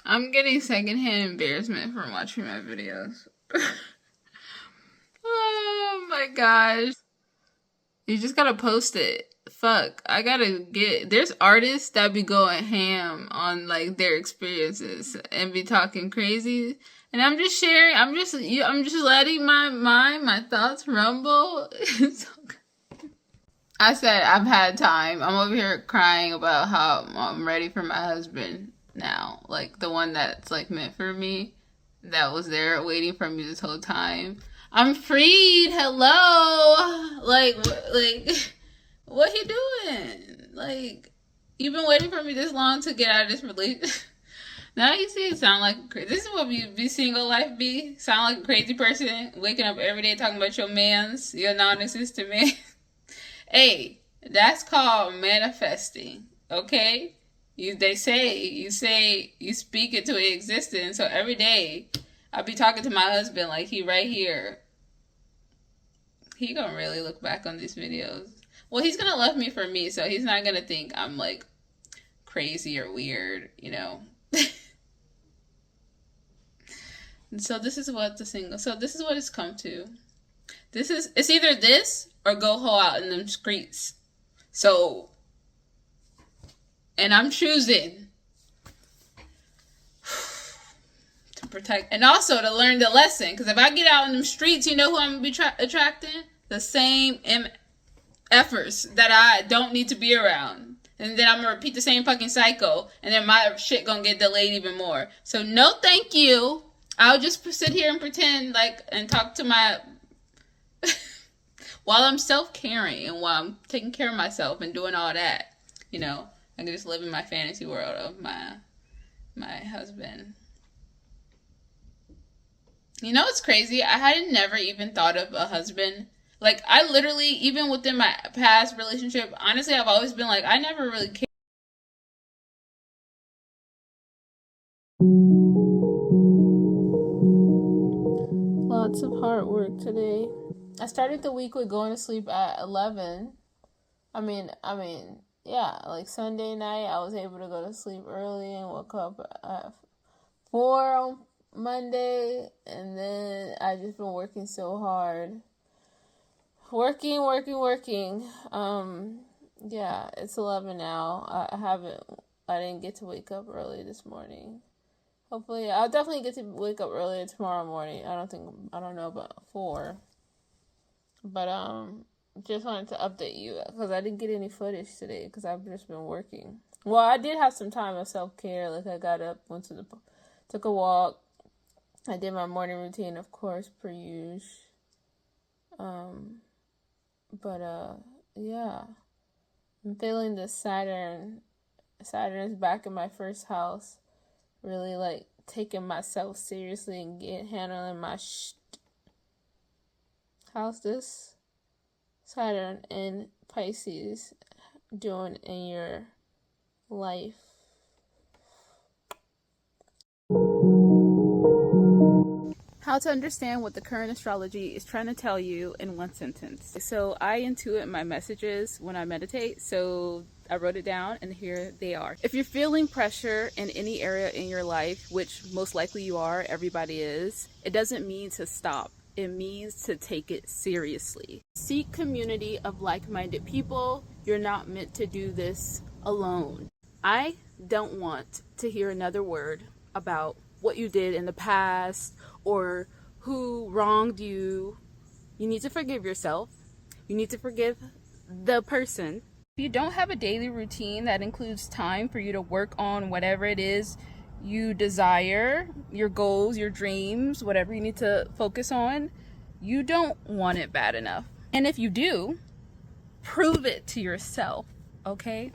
I'm getting secondhand embarrassment from watching my videos. Oh my gosh. You just gotta post it. Fuck. I gotta get. There's artists that be going ham on like their experiences and be talking crazy. And I'm just sharing. I'm just letting my thoughts rumble. I said I've had time. I'm over here crying about how I'm ready for my husband now. Like the one that's like meant for me, that was there waiting for me this whole time. I'm freed. Hello. What he doing? Like, you've been waiting for me this long to get out of this relationship. Now you see it sound like this is what be single life be. Sound like a crazy person waking up every day talking about your man's, your non-existent man. Hey, that's called manifesting. Okay? You speak it to existence. So every day I'll be talking to my husband like he right here. He gonna really look back on these videos. Well, he's gonna love me for me, so he's not gonna think I'm like crazy or weird, you know. So this is what it's come to. It's either this or go hole out in them streets. So, and I'm choosing to protect and also to learn the lesson. Because if I get out in them streets, you know who I'm gonna be attracting? The same efforts that I don't need to be around. And then I'm gonna repeat the same fucking cycle, and then my shit gonna get delayed even more. So no thank you. I'll just sit here and pretend like and talk to my while I'm self-caring and while I'm taking care of myself and doing all that, you know, I can just live in my fantasy world of my husband. You know what's crazy? I had never even thought of a husband. Like, I literally, even within my past relationship, honestly, I've always been like, I never really cared. Lots of hard work today. I started the week with going to sleep at 11. I mean, yeah, like Sunday night, I was able to go to sleep early and woke up at 4 on Monday, and then I just been working so hard. Working. Yeah, it's 11 now. I didn't get to wake up early this morning. Hopefully, I'll definitely get to wake up earlier tomorrow morning. I don't know about 4. But, just wanted to update you because I didn't get any footage today because I've just been working. Well, I did have some time of self-care. Like, I got up, took a walk. I did my morning routine, of course, per usual. Yeah. I'm feeling the Saturn. Saturn's back in my first house. Really, like, taking myself seriously and handling my How's this Saturn in Pisces doing in your life? How to understand what the current astrology is trying to tell you in one sentence. So I intuit my messages when I meditate, so I wrote it down and here they are. If you're feeling pressure in any area in your life, which most likely you are, everybody is, it doesn't mean to stop. It means to take it seriously. Seek community of like-minded people. You're not meant to do this alone. I don't want to hear another word about what you did in the past or who wronged you. You need to forgive yourself. You need to forgive the person. If you don't have a daily routine that includes time for you to work on whatever it is you desire, your goals, your dreams, whatever you need to focus on, you don't want it bad enough. And if you do, prove it to yourself, okay?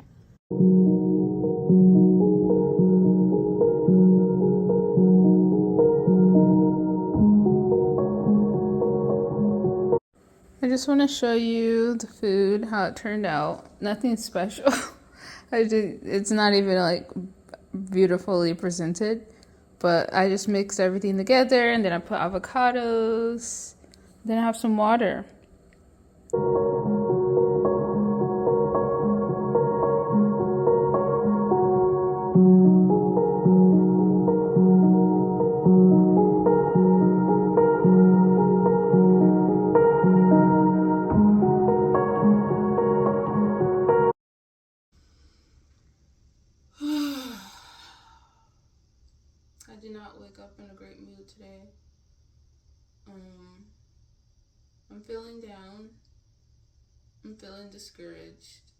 I just want to show you the food, how it turned out. Nothing special. It's not even like beautifully presented, but I just mixed everything together and then I put avocados, then I have some water. did not wake up in a great mood today. I'm feeling down. I'm feeling discouraged.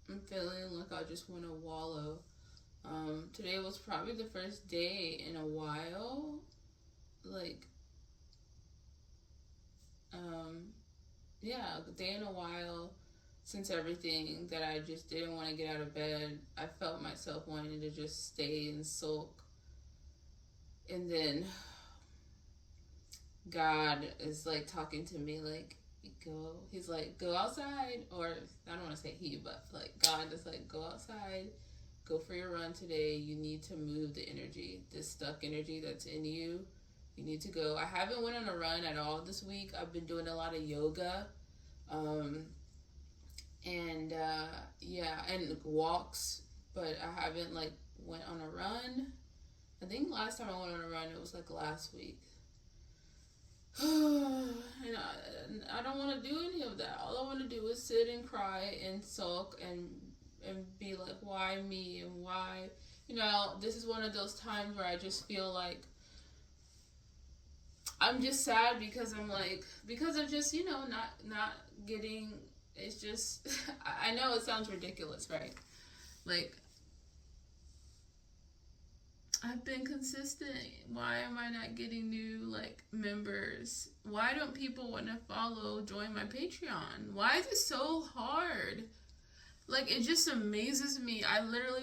I'm feeling like I just want to wallow. Today was probably the first day in a while, a day in a while since everything, that I just didn't want to get out of bed. I felt myself wanting to just stay and sulk. And then God is like talking to me like, he's like, go outside. Or I don't want to say he, but like God is like, go outside, go for your run today. You need to move the energy, this stuck energy that's in you. You need to go. I haven't went on a run at all this week. I've been doing a lot of yoga. And walks, but I haven't like went on a run. I think last time I went on a run, it was like last week. And I don't want to do any of that. All I want to do is sit and cry and sulk and be like, why me, and why, this is one of those times where I just feel like I'm just sad because of just, not getting, it's just, I know it sounds ridiculous, right? Like, I've been consistent. Why am I not getting new, members? Why don't people want to join my Patreon? Why is it so hard? It just amazes me.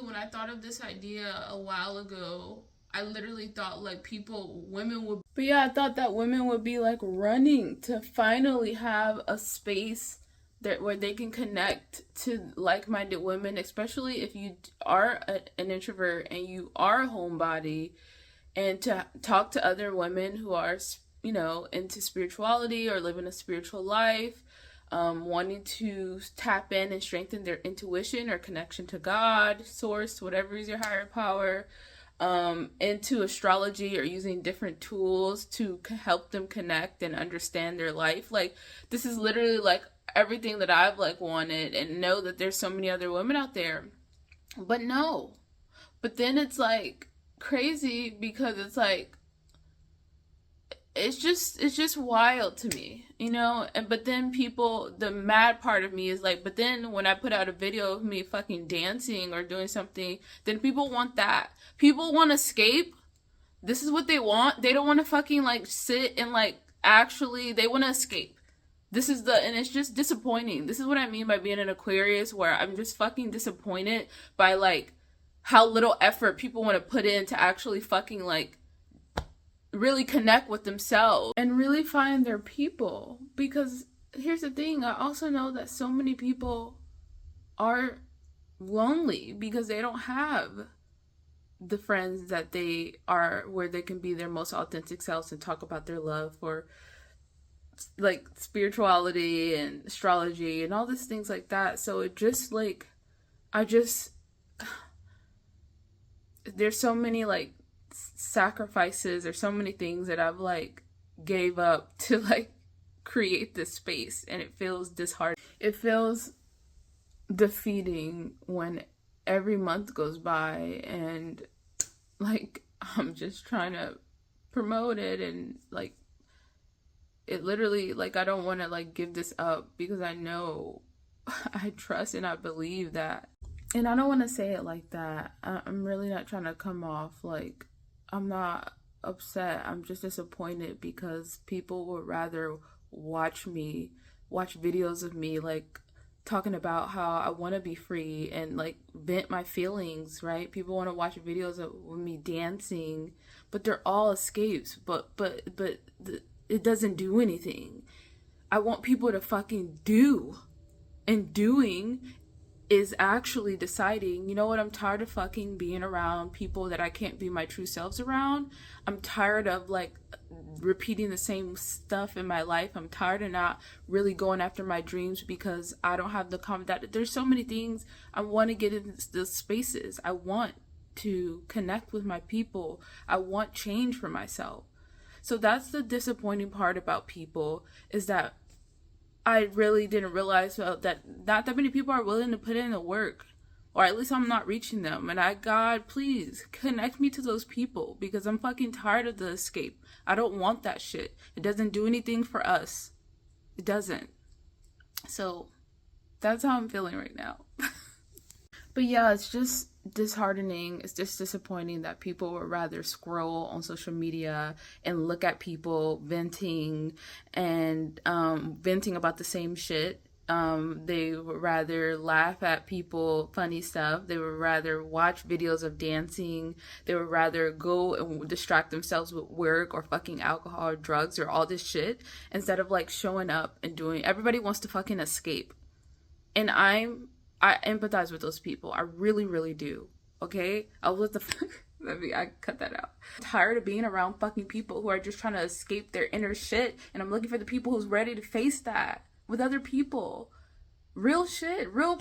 When I thought of this idea a while ago, I literally thought, women would... But yeah, I thought that women would be, running to finally have a space where they can connect to like-minded women, especially if you are an introvert and you are a homebody, and to talk to other women who are, into spirituality or living a spiritual life, wanting to tap in and strengthen their intuition or connection to God, source, whatever is your higher power, into astrology or using different tools to help them connect and understand their life. This is literally everything that I've wanted, and know that there's so many other women out there. But no. But then it's crazy, because it's just wild to me, but then the mad part of me is but then when I put out a video of me fucking dancing or doing something, then people want that. People want to escape. This is what they want. They don't want to fucking sit and actually, they want to escape. And it's just disappointing. This is what I mean by being an Aquarius, where I'm just fucking disappointed by how little effort people want to put in to actually fucking really connect with themselves and really find their people. Because here's the thing, I also know that so many people are lonely because they don't have the friends that they are, where they can be their most authentic selves and talk about their love for spirituality and astrology and all these things like that. So it just there's so many sacrifices, or so many things that I've gave up to create this space, and it feels disheartening. It feels defeating when every month goes by and I'm just trying to promote it, and it literally I don't want to give this up, because I know, I trust and I believe that. And I don't want to say it like that. I'm really not trying to come off I'm not upset. I'm just disappointed because people would rather watch videos of me talking about how I want to be free and vent my feelings, right? People want to watch videos of me dancing, but they're all escapes. But it doesn't do anything. I want people to fucking do, and doing is actually deciding, you know what, I'm tired of fucking being around people that I can't be my true selves around. I'm tired of repeating the same stuff in my life. I'm tired of not really going after my dreams because I don't have the that there's so many things I want to get in the spaces. I want to connect with my people. I want change for myself. So that's the disappointing part about people, is that I really didn't realize that not that many people are willing to put in the work or at least I'm not reaching them. And God, please connect me to those people, because I'm fucking tired of the escape. I don't want that shit. It doesn't do anything for us. It doesn't. So that's how I'm feeling right now. But yeah, it's just disheartening. It's just disappointing that people would rather scroll on social media and look at people venting and venting about the same shit. They would rather laugh at people, funny stuff. They would rather watch videos of dancing. They would rather go and distract themselves with work or fucking alcohol or drugs or all this shit, instead of like showing up and doing. Everybody wants to fucking escape. And I empathize with those people. I really, really do. Okay? I was I cut that out. I'm tired of being around fucking people who are just trying to escape their inner shit. And I'm looking for the people who's ready to face that with other people. Real shit. Real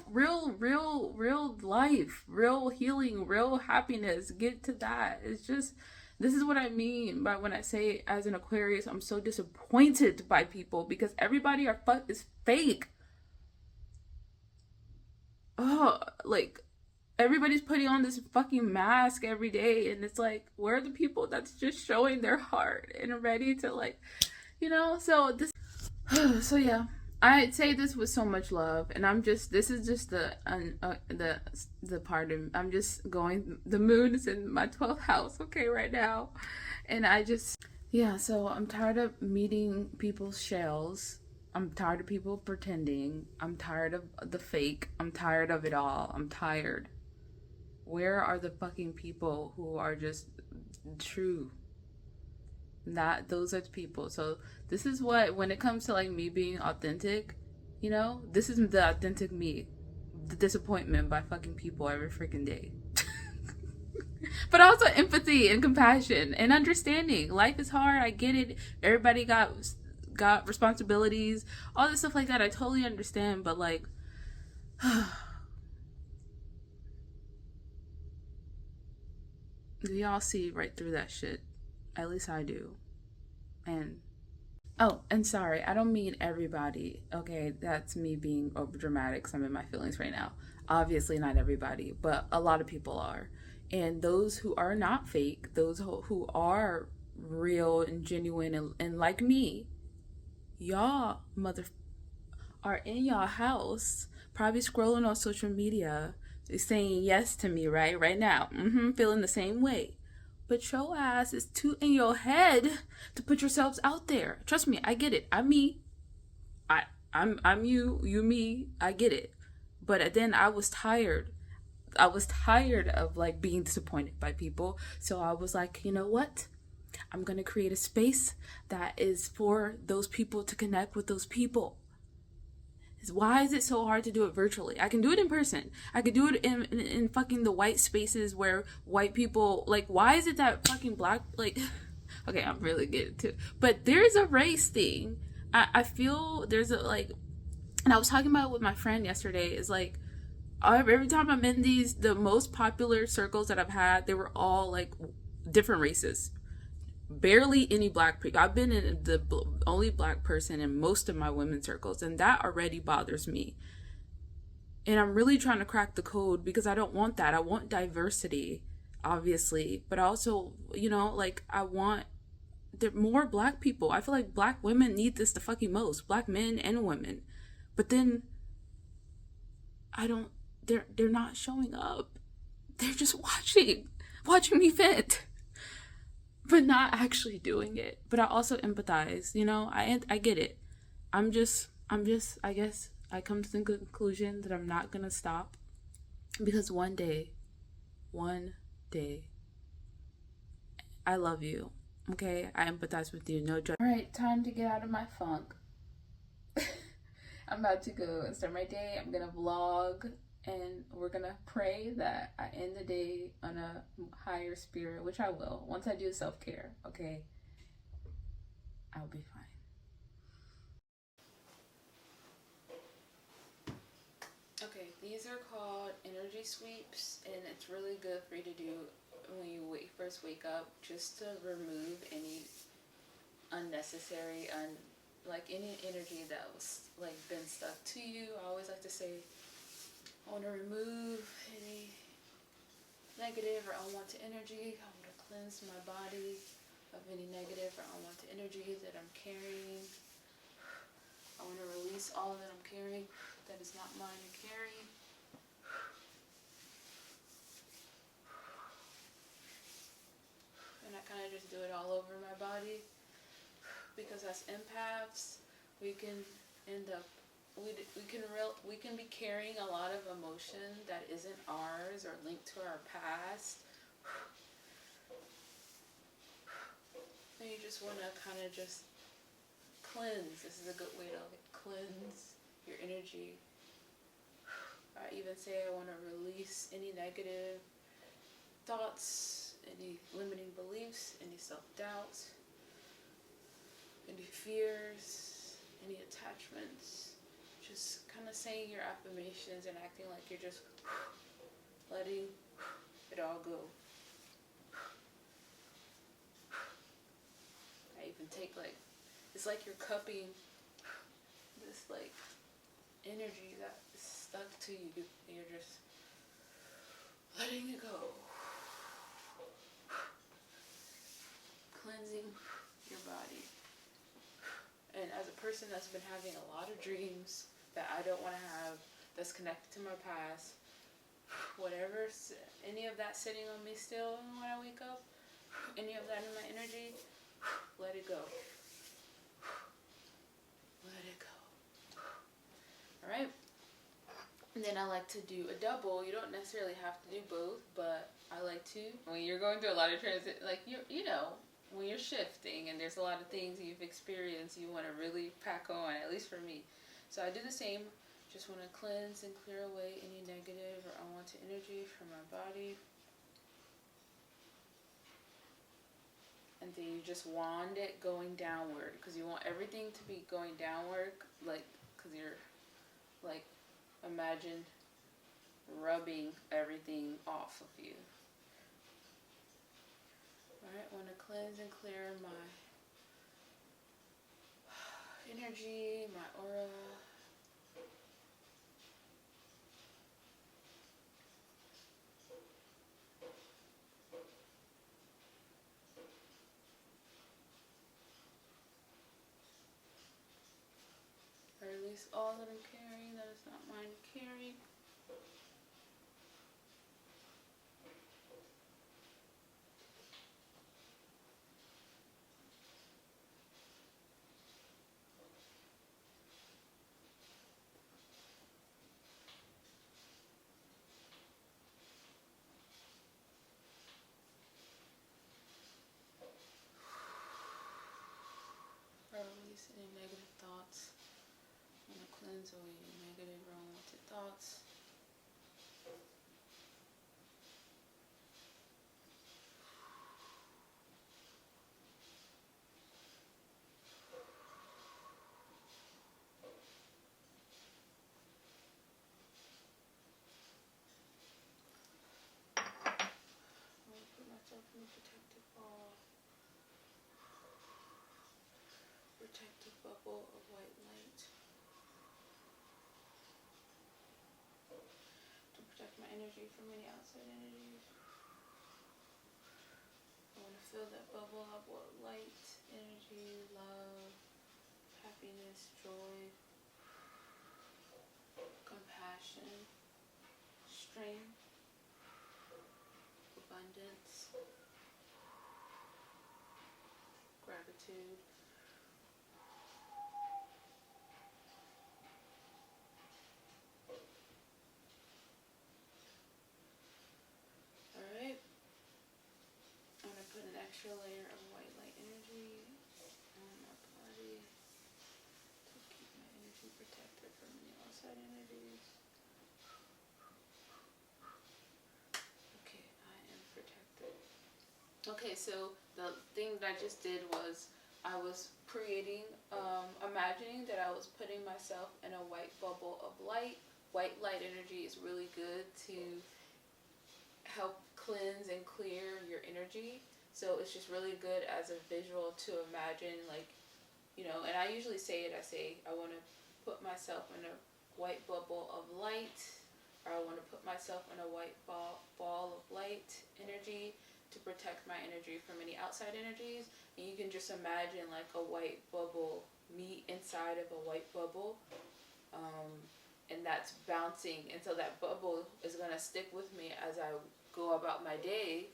life. Real healing. Real happiness. Get to that. It's just, this is what I mean by when I say, as an Aquarius, I'm so disappointed by people, because everybody is fake. Oh, like, everybody's putting on this fucking mask every day, and it's like, where are the people that's just showing their heart and ready to, like, so this so yeah, I say this with so much love, and this is just the part of, I'm just going, the moon is in my 12th house, okay, right now, and yeah, so I'm tired of meeting people's shells. I'm tired of people pretending. I'm tired of the fake. I'm tired of it all. I'm tired. Where are the fucking people who are just true? Those are the people. So this is what, when it comes to like me being authentic, this is the authentic me. The disappointment by fucking people every freaking day. But also empathy and compassion and understanding. Life is hard. I get it. Everybody got responsibilities, all this stuff like that. I totally understand, but like, we all see right through that shit. At least I do. And and sorry, I don't mean everybody. Okay, that's me being over dramatic. I'm in my feelings right now. Obviously, not everybody, but a lot of people are. And those who are not fake, those who are real and genuine and like me, y'all are in y'all house, probably scrolling on social media, saying yes to me right now, feeling the same way, but your ass is too in your head to put yourselves out there. Trust me, I get it. I'm me. I'm you me. I get it. But then I was tired of like being disappointed by people, so I was like, you know what, I'm gonna create a space that is for those people to connect with those people. Why is it so hard to do it virtually? I can do it in person. I could do it in fucking the white spaces where white people, like, why is it that fucking black, like, okay, I'm really getting to, but there's a race thing. I feel there's a, like, and I was talking about it with my friend yesterday, is like, every time I'm in the most popular circles that I've had, they were all like different races. Barely any black people. I've been in the only black person in most of my women's circles, and that already bothers me. And I'm really trying to crack the code, because I don't want that. I want diversity, obviously, but also, like, I want there more black people. I feel like black women need this the fucking most. Black men and women. But then they're not showing up. They're just watching me vent, but not actually doing it. But I also empathize, I get it. I'm just, I guess I come to the conclusion that I'm not gonna stop, because one day, I love you, okay? I empathize with you, no joke. All right, time to get out of my funk. I'm about to go and start my day. I'm gonna vlog, and we're gonna pray that I end the day on a higher spirit, which I will. Once I do self-care, okay? I'll be fine. Okay, these are called energy sweeps, and it's really good for you to do when you first wake up, just to remove any unnecessary, like any energy that was like been stuck to you. I always like to say, I want to remove any negative or unwanted energy. I want to cleanse my body of any negative or unwanted energy that I'm carrying. I want to release all that I'm carrying that is not mine to carry. And I kind of just do it all over my body, because as empaths, we can end up, we can be carrying a lot of emotion that isn't ours or linked to our past. And you just want to kind of just cleanse. This is a good way to cleanse your energy. I even say I want to release any negative thoughts, any limiting beliefs, any self-doubts, any fears, any attachments. Just kind of saying your affirmations and acting like you're just letting it all go. I even take it's like you're cupping this energy that is stuck to you, and you're just letting it go. Cleansing your body. And as a person that's been having a lot of dreams that I don't want to have, that's connected to my past, whatever, any of that sitting on me still when I wake up, any of that in my energy, let it go. Let it go. Alright? And then I like to do a double. You don't necessarily have to do both, but I like to. When you're going through a lot of transit, you know, when you're shifting and there's a lot of things you've experienced, you want to really pack on, at least for me. So I do the same. Just want to cleanse and clear away any negative or unwanted energy from my body. And then you just wand it going downward, because you want everything to be going downward, because you're imagine rubbing everything off of you. Alright, I want to cleanse and clear my energy, my aura. I release all that I'm carrying that is not mine to carry. I release any negative thoughts. I'm going to cleanse away any negative or unwanted thoughts. I'm going to put myself in a protective ball. Protective bubble of white light to protect my energy from any outside energies. I want to fill that bubble up with light, energy, love, happiness, joy, compassion, strength, abundance, gratitude. Alright, I'm going to put an extra layer of white light energy on my body to keep my energy protected from any outside energies. Okay, I am protected. Okay, so the thing that I just did was I was creating, imagining that I was putting myself in a white bubble of light. White light energy is really good to help cleanse and clear your energy. So it's just really good as a visual to imagine, and I usually say it, I say I want to put myself in a white bubble of light, or I want to put myself in a white ball of light energy to protect my energy from any outside energies. And you can just imagine like a white bubble, me inside of a white bubble, and that's bouncing, and so that bubble is going to stick with me as I go about my day,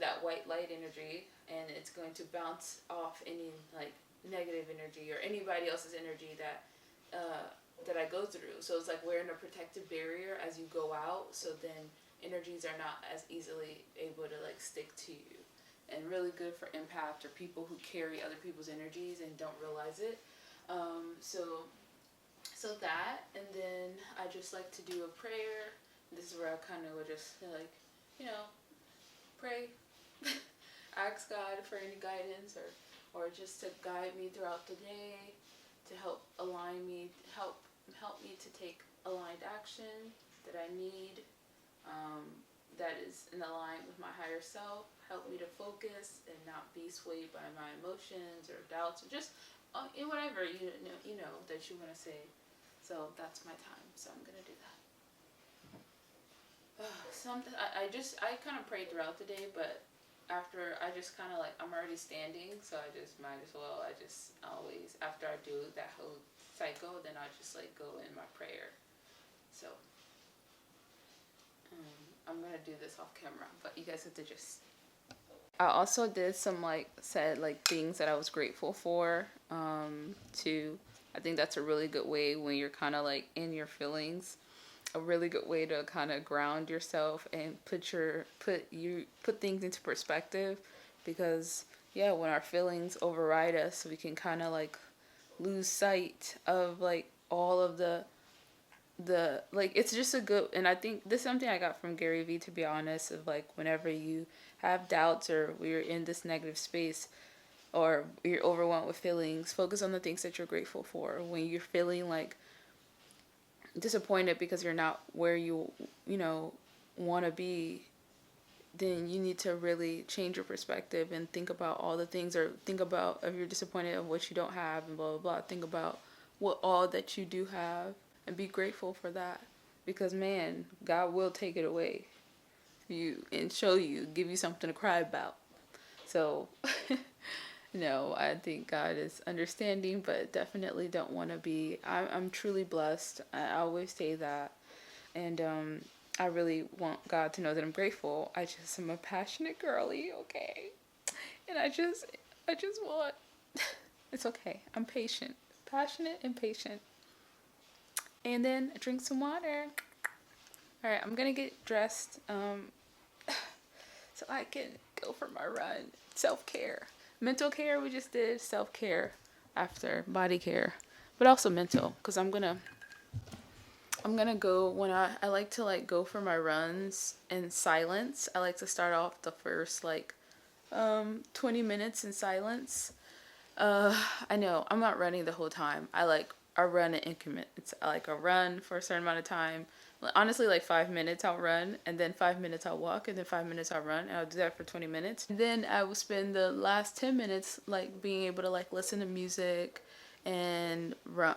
that white light energy, and it's going to bounce off any like negative energy or anybody else's energy that I go through. So it's like wearing a protective barrier as you go out, so then energies are not as easily able to like stick to you. And really good for empaths or people who carry other people's energies and don't realize it. So that, and then I just like to do a prayer. This is where I kind of would just like, pray, ask God for any guidance or just to guide me throughout the day, to help align me, help me to take aligned action that I need, that is in line with my higher self. Help me to focus and not be swayed by my emotions or doubts or just whatever you know that you want to say. So that's my time. So I'm gonna do that. I kind of pray throughout the day, but after I just kind of like, I'm already standing, so I just might as well. I just always, after I do that whole cycle, then I just like go in my prayer. So I'm gonna do this off camera, but you guys have to just. I also did some said things that I was grateful for. I think that's a really good way when you're kind of like in your feelings. A really good way to kind of ground yourself and put things into perspective, because when our feelings override us, we can kind of like lose sight of like all of the it's just a good, and I think this is something I got from Gary Vee, to be honest, of like whenever you have doubts or we're in this negative space or you're overwhelmed with feelings, focus on the things that you're grateful for. When you're feeling like disappointed because you're not where you want to be, then you need to really change your perspective and think about all the things, or think about if you're disappointed of what you don't have and blah blah blah, think about what all that you do have and be grateful for that, because man, God will take it away and give you something to cry about. So I think God is understanding, but definitely don't want to be. I'm truly blessed. I always say that. And I really want God to know that I'm grateful. I just am a passionate girly, okay? And I just want, it's okay. I'm patient. Passionate and patient. And then drink some water. All right, I'm going to get dressed so I can go for my run. Self-care. Mental care, we just did self-care after body care, but also mental, because I'm gonna go when I like to go for my runs in silence. I like to start off the first 20 minutes in silence. I know I'm not running the whole time. I run in increments. I run for a certain amount of time. Honestly, 5 minutes I'll run, and then 5 minutes I'll walk, and then 5 minutes I'll run, and I'll do that for 20 minutes. And then I will spend the last 10 minutes being able to listen to music and run,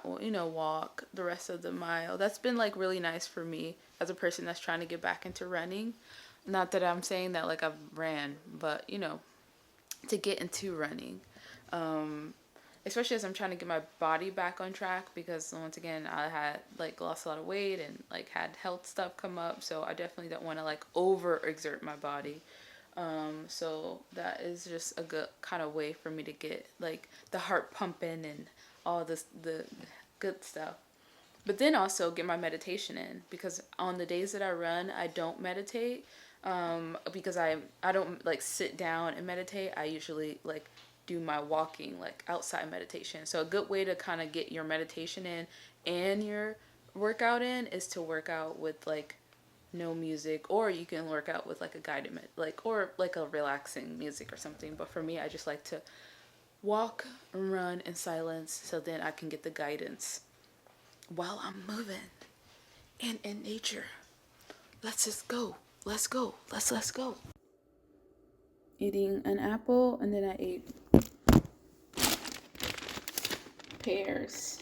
walk the rest of the mile. That's been really nice for me as a person that's trying to get back into running. Not that I'm saying that I've ran, but to get into running. Especially as I'm trying to get my body back on track, because once again I had lost a lot of weight and had health stuff come up, so I definitely don't want to overexert my body. So that is just a good kind of way for me to get the heart pumping and all the good stuff. But then also get my meditation in, because on the days that I run, I don't meditate, because I don't sit down and meditate. I usually do my walking outside meditation. So a good way to kind of get your meditation in and your workout in is to work out with no music, or you can work out with a guided or a relaxing music or something. But for me, I just like to walk and run in silence, so then I can get the guidance while I'm moving and in nature. Let's go. Let's go. Eating an apple, and then I ate pears.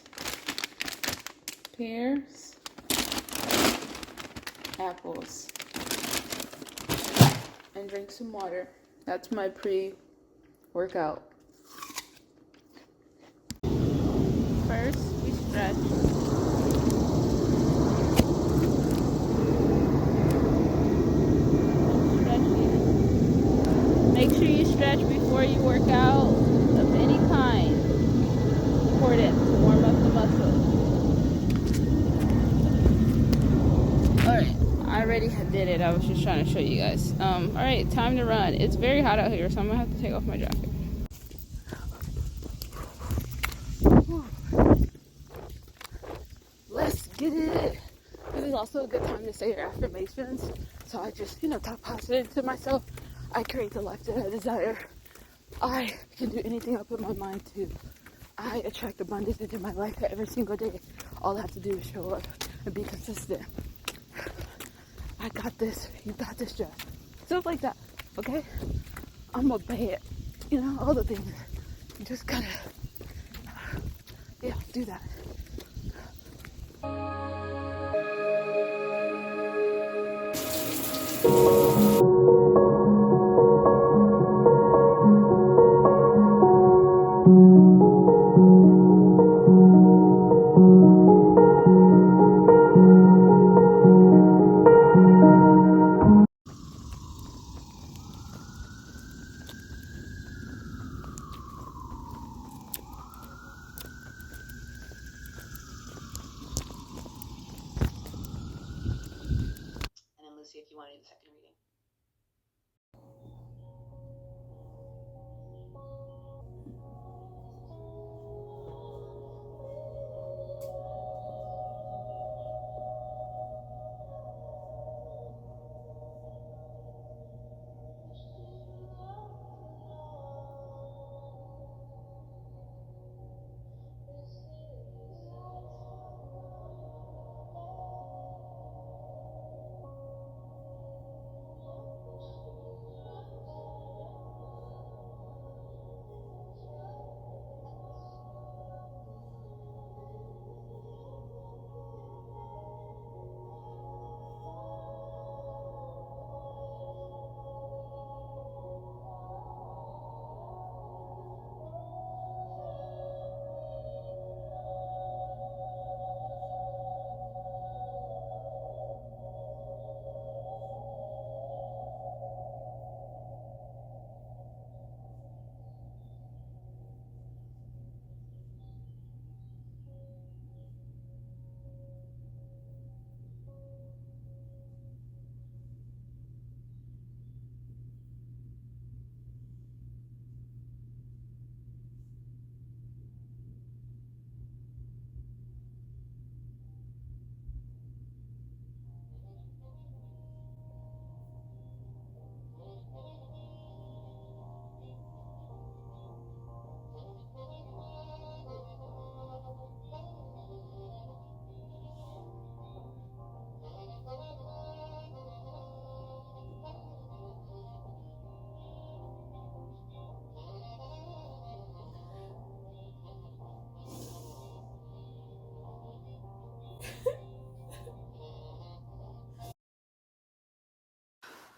apples, and drink some water. That's my pre-workout. First, we stretch. Make sure you stretch before you work out of any kind. Important to warm up the muscles. Alright, I already did it. I was just trying to show you guys. Alright, time to run. It's very hot out here, so I'm gonna have to take off my jacket. Let's get it. This is also a good time to say your affirmations. So I just, talk positive to myself. I create the life that I desire. I can do anything I put my mind to. I attract abundance into my life every single day. All I have to do is show up and be consistent. I got this. You got this, Jeff. Stuff like that, okay? I'm obey it. All the things. You just gotta, do that. If you wanted a second reading.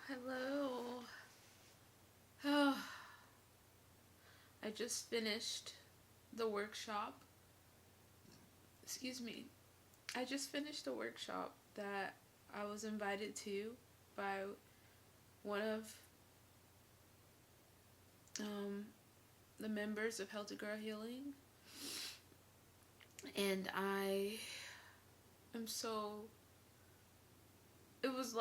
Hello. Oh, I just finished the workshop. Excuse me. I just finished the workshop that I was invited to by one of the members of Healthy Girl Healing. And I am so... It was,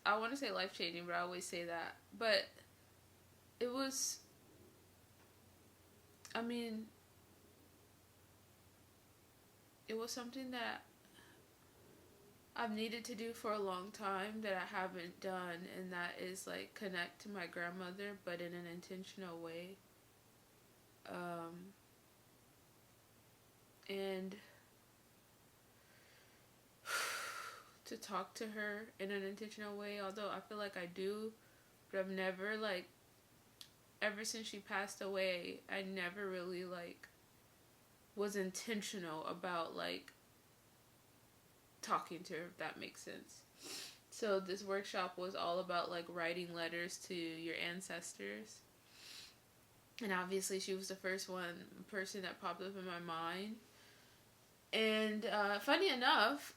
I want to say life-changing, but I always say that. But it was, it was something that I've needed to do for a long time that I haven't done, and that is connect to my grandmother, but in an intentional way. And to talk to her in an intentional way, although I feel like I do, but I've never ever since she passed away, I never really was intentional about talking to her, if that makes sense. So this workshop was all about like writing letters to your ancestors. And obviously she was the first person that popped up in my mind. And funny enough,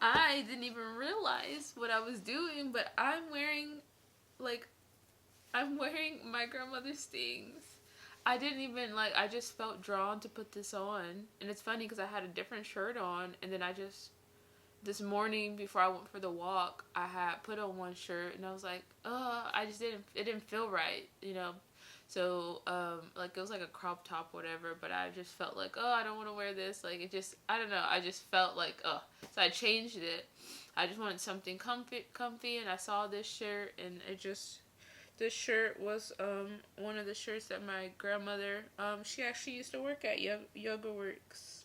I didn't even realize what I was doing, but I'm wearing my grandmother's things. I didn't even I just felt drawn to put this on. And it's funny because I had a different shirt on, and then this morning before I went for the walk, I had put on one shirt and I was like, it didn't feel right, you know. So, it was like a crop top or whatever, but I just felt like, I don't want to wear this. Like, I don't know, I just felt like, so I changed it. I just wanted something comfy, and I saw this shirt, and this shirt was, one of the shirts that my grandmother, she actually used to work at Yoga Works.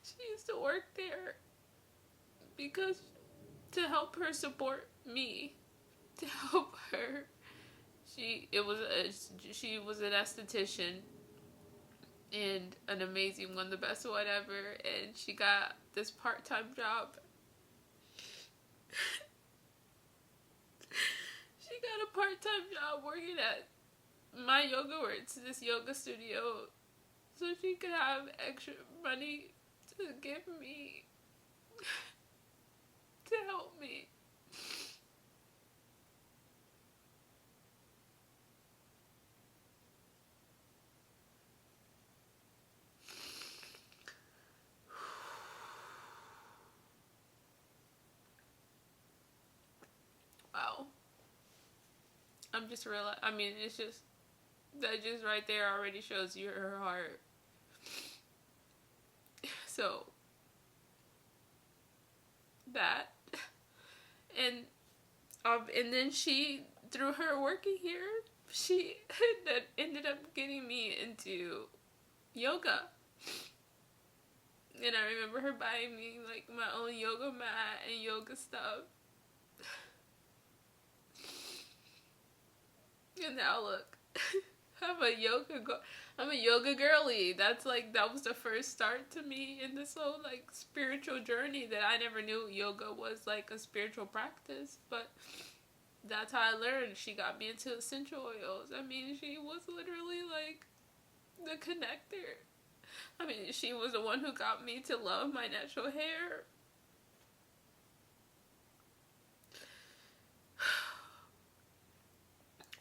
She used to work there because to help her support me, to help her. She was an esthetician, and an amazing one, the best one ever, and she got this part-time job. She got a part-time job working at my Yoga Works, this yoga studio, so she could have extra money to give me, to help me. Wow. I'm just realizing, I mean, it's just, that just right there already shows you her heart. So, that. And then she, through her working here, she ended up getting me into yoga. And I remember her buying me like my own yoga mat and yoga stuff. And now look, I'm a yoga girly. That was the first start to me in this whole spiritual journey, that I never knew yoga was like a spiritual practice, but that's how I learned. She got me into essential oils. I mean, she was literally like the connector. I mean, she was the one who got me to love my natural hair.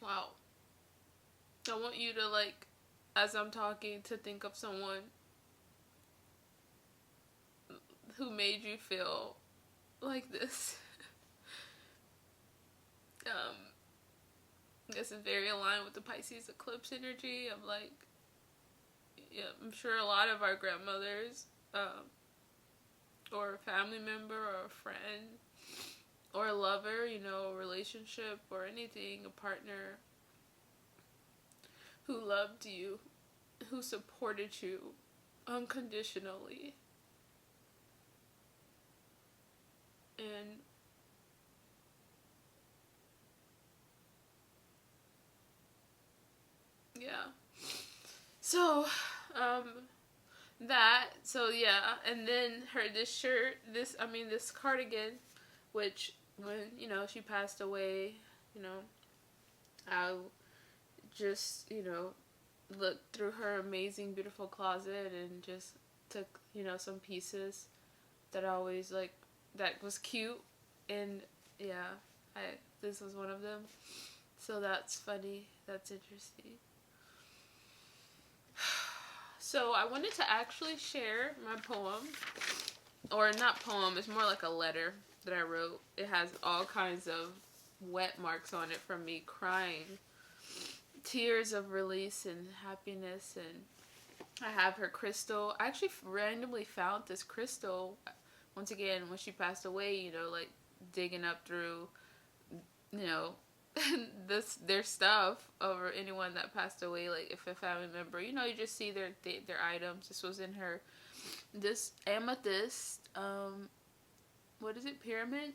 Wow. I want you to, as I'm talking, to think of someone who made you feel like this. This is very aligned with the Pisces Eclipse energy of I'm sure a lot of our grandmothers, or a family member or a friend or a lover, a relationship or anything, a partner who loved you, who supported you unconditionally. And yeah. So, and then this cardigan, which when, she passed away, I just, looked through her amazing, beautiful closet and just took, some pieces that I always that was cute, and this was one of them. So that's funny, that's interesting. So I wanted to actually share my poem, or not poem, it's more like a letter that I wrote. It has all kinds of wet marks on it from me crying, tears of release and happiness. And I have her crystal. I actually randomly found this crystal once again when she passed away, digging up through, their stuff over anyone that passed away, if a family member, you just see their items. This was in this amethyst, what is it, pyramid?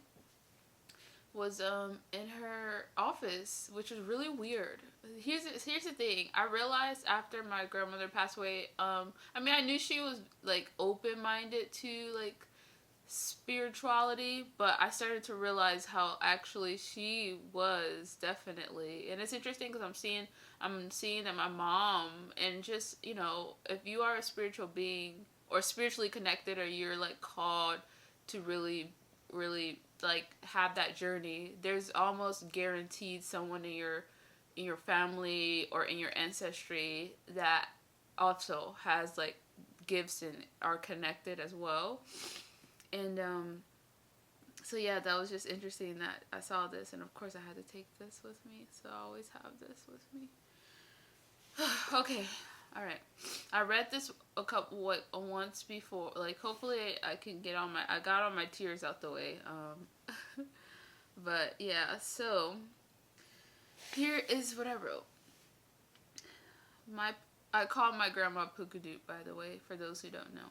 was in her office, which was really weird. Here's the thing. I realized after my grandmother passed away, I mean, I knew she was like open minded to like spirituality, but I started to realize how actually she was definitely. And it's interesting because I'm seeing that my mom, and just, you know, if you are a spiritual being or spiritually connected, or you're like called to really like have that journey, there's almost guaranteed someone in your family or in your ancestry that also has like gifts and are connected as well. And so yeah, that was just interesting that I saw this, and of course I had to take this with me, so I always have this with me. Okay, all right. I read this once before. Like, hopefully I can I got all my tears out the way. But yeah, so here is what I wrote. I call my grandma Pukadoot, by the way, for those who don't know,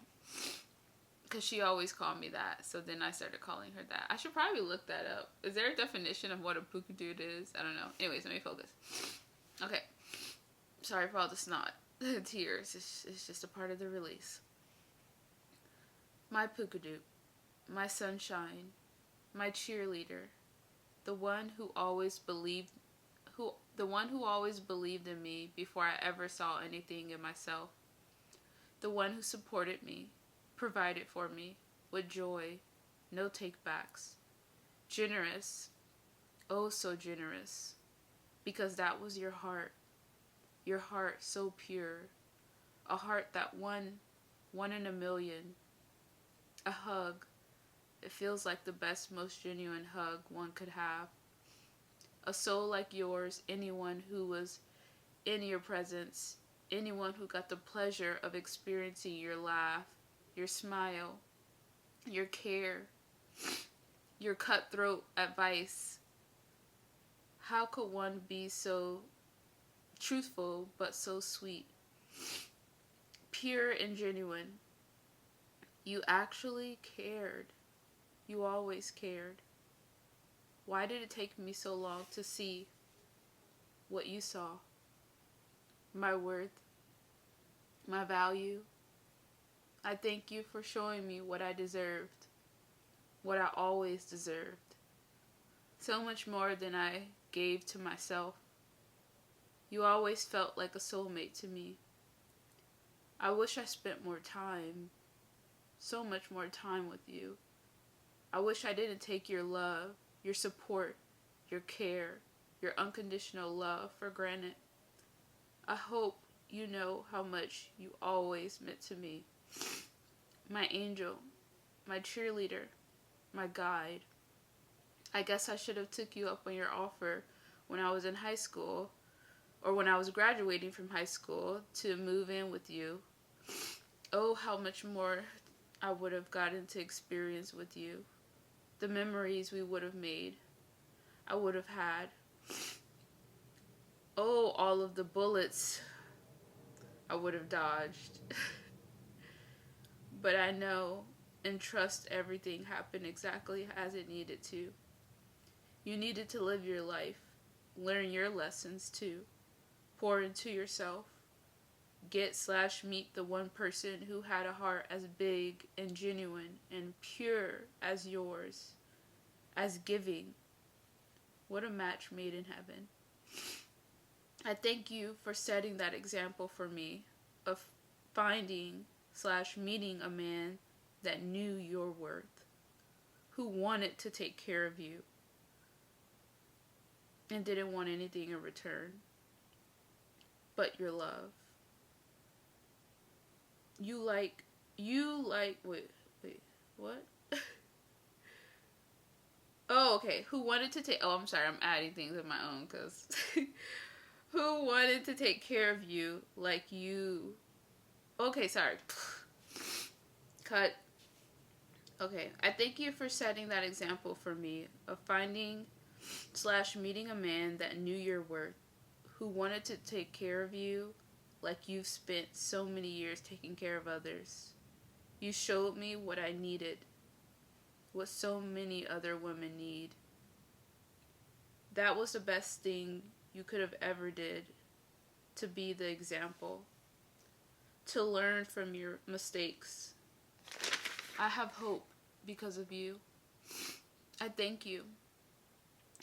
because she always called me that. So then I started calling her that. I should probably look that up. Is there a definition of what a Pukadoot is? I don't know. Anyways, let me focus. Okay. Sorry for all the snot. Tears. It's just a part of the release. My Pukadoot, my sunshine, my cheerleader, the one who always believed in me before I ever saw anything in myself. The one who supported me, provided for me with joy, no takebacks. Generous, oh so generous, because that was your heart so pure, a heart that one in a million. A hug, it feels like the best, most genuine hug one could have. A soul like yours, anyone who was in your presence, anyone who got the pleasure of experiencing your laugh, your smile, your care, your cutthroat advice. How could one be so truthful but so sweet? Pure and genuine. You actually cared. You always cared. Why did it take me so long to see what you saw? My worth, my value. I thank you for showing me what I deserved, what I always deserved. So much more than I gave to myself. You always felt like a soulmate to me. I wish I spent more time, so much more time with you. I wish I didn't take your love, your support, your care, your unconditional love for granted. I hope you know how much you always meant to me. My angel, my cheerleader, my guide. I guess I should have took you up on your offer when I was in high school, or when I was graduating from high school, to move in with you. Oh, how much more I would have gotten to experience with you. The memories we would have made, I would have had. Oh, all of the bullets I would have dodged. But I know and trust everything happened exactly as it needed to. You needed to live your life, learn your lessons too, pour into yourself, meet the one person who had a heart as big and genuine and pure as yours, as giving. What a match made in heaven. I thank you for setting that example for me of finding / meeting a man that knew your worth, who wanted to take care of you and didn't want anything in return but your love. Wait, what? Oh, okay. I'm sorry, I'm adding things of my own, because who wanted to take care of you like you. Okay, sorry. Cut. Okay, I thank you for setting that example for me of finding / meeting a man that knew your worth, who wanted to take care of you like you've spent so many years taking care of others. You showed me what I needed, what so many other women need. that was the best thing you could have ever did, to be the example, to learn from your mistakes. I have hope because of you. I thank you.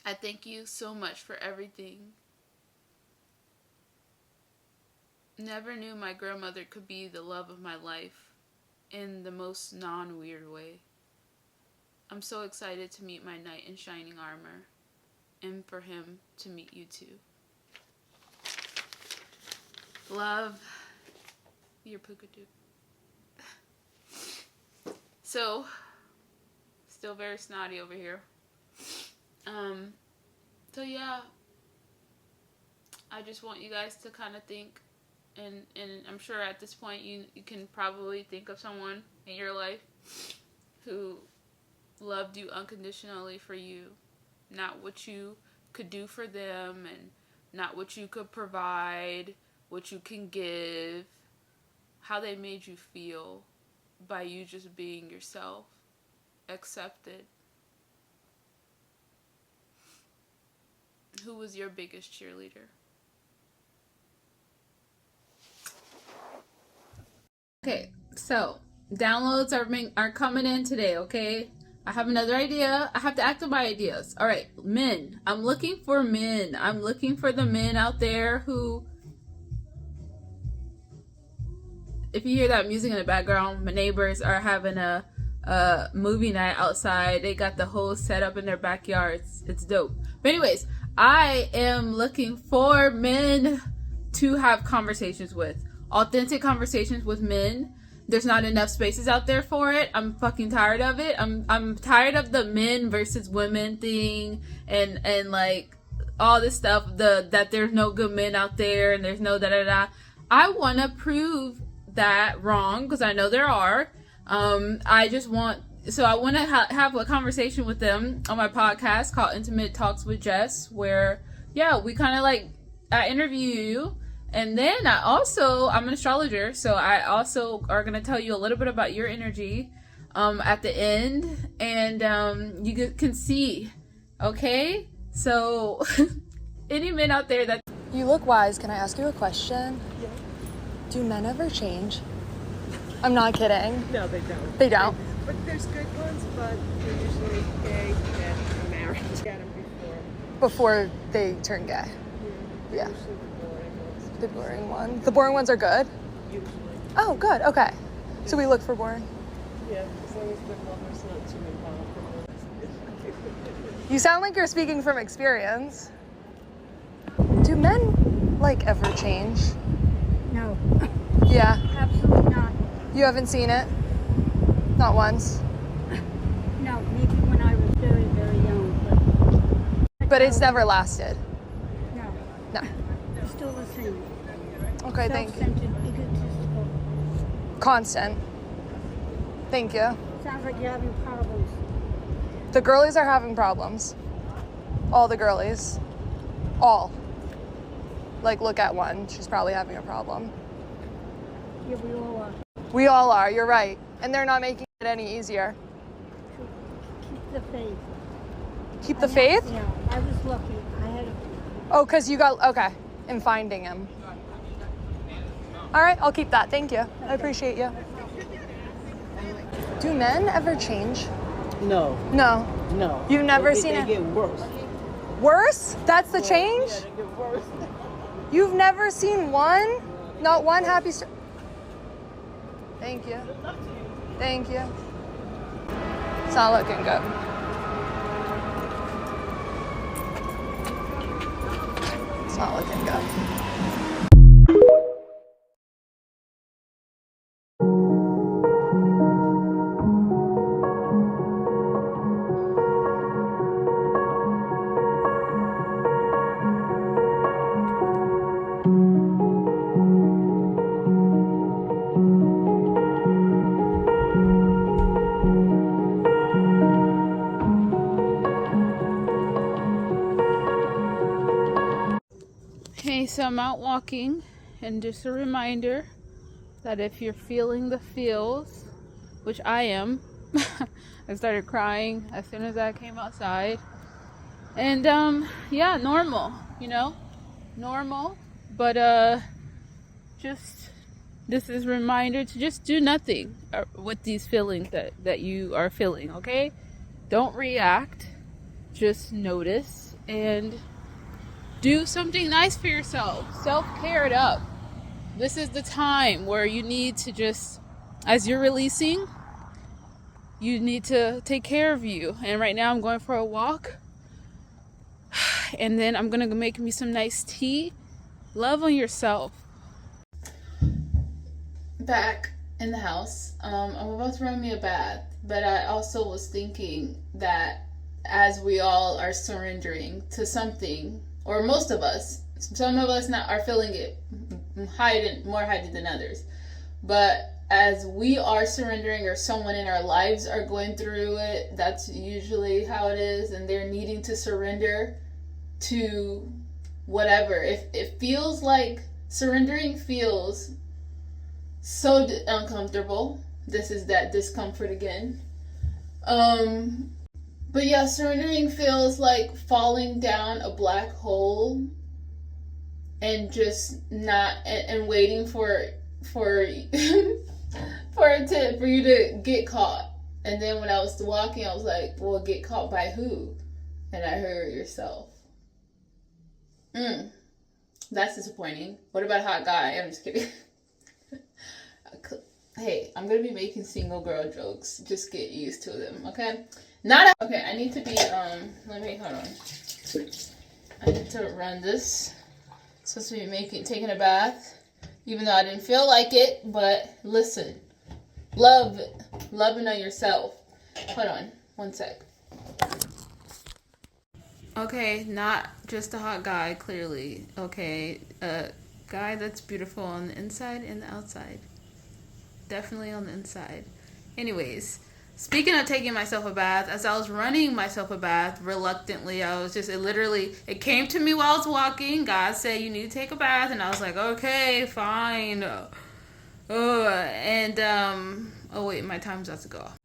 I thank you so much for everything. Never knew my grandmother could be the love of my life in the most non-weird way. I'm so excited to meet my knight in shining armor, and for him to meet you too. Love, your Pukadu. So, still very snotty over here. So yeah, I just want you guys to kind of think, and I'm sure at this point you can probably think of someone in your life who loved you unconditionally for you, not what you could do for them, and not what you could provide, what you can give, how they made you feel by you just being yourself, accepted. Who was your biggest cheerleader? Okay, so downloads are coming in today, okay? I have another idea. I have to act on my ideas. All right, men. I'm looking for men. I'm looking for the men out there who, if you hear that music in the background, my neighbors are having a movie night outside. They got the whole setup in their backyards. It's dope. But anyways, I am looking for men to have conversations with. Authentic conversations with men. There's not enough spaces out there for it. I'm fucking tired of it. I'm tired of the men versus women thing, and like all this stuff, that there's no good men out there and there's no da-da-da. I want to prove that wrong, because I know there are. I want to have a conversation with them on my podcast called Intimate Talks with Jess, where we kind of like, I interview you, and then I'm an astrologer, so I also are going to tell you a little bit about your energy at the end, and you can see, okay? So any men out there that... You look wise. Can I ask you a question? Yeah. Do men ever change? I'm not kidding. No, they don't. They don't? But there's good ones, but they're usually gay and married. Get them Before they turn gay? Yeah. Usually The boring ones. The boring ones are good? Usually. Oh, good. Okay. So we look for boring. Yeah, as long as the mother's not too involved. You sound like you're speaking from experience. Do men, like, ever change? No, Yeah. absolutely not. You haven't seen it? Not once? No, maybe when I was very, very young, But it's never lasted? no, No. it's still the same. Okay, thank you. Self-centered, egotistical. Constant. Thank you. Sounds like you're having problems. The girlies are having problems. All the girlies. All. Like, look at one. She's probably having a problem. Yeah, we all are. We all are. You're right. And they're not making it any easier. Keep the faith. Keep the faith? Yeah, I was lucky. I had a... Oh, because you got... Okay. In finding him. All right. I'll keep that. Thank you. I appreciate you. Do men ever change? No, No. no. You've never seen it? They get worse. Worse? That's the change? Yeah, they get worse. You've never seen one? Not one happy story? Thank you. Thank you. It's not looking good. It's not looking good. Okay, so I'm out walking, and just a reminder that if you're feeling the feels, which I am, I started crying as soon as I came outside. And yeah, normal, you know, normal. But just this is a reminder to just do nothing with these feelings that you are feeling. Okay, don't react, just notice and do something nice for yourself. Self-care it up. This is the time where you need to just, as you're releasing, you need to take care of you. And right now I'm going for a walk, and then I'm gonna make me some nice tea. Love on yourself. Back in the house, I'm about to run me a bath, but I also was thinking that as we all are surrendering to something, or most of us, some of us not are feeling it more heightened than others, but as we are surrendering or someone in our lives are going through it, that's usually how it is, and they're needing to surrender to whatever. If it feels like surrendering feels so uncomfortable, this is that discomfort again. But yeah, surrendering feels like falling down a black hole and just not and waiting for for you to get caught. And then when I was walking, I was like, well, get caught by who? And I heard yourself. That's disappointing. What about a hot guy? I'm just kidding. Hey, I'm gonna be making single girl jokes. Just get used to them, okay? Okay, I need to be, hold on. I need to run this. Supposed to be taking a bath, even though I didn't feel like it, but listen. Loving on yourself. Hold on, one sec. Okay, not just a hot guy, clearly. Okay, a guy that's beautiful on the inside and the outside. Definitely on the inside. Anyways, speaking of taking myself a bath, as I was running myself a bath reluctantly, it came to me while I was walking. God said, you need to take a bath. And I was like, okay, fine. Oh wait, my time's about to go off.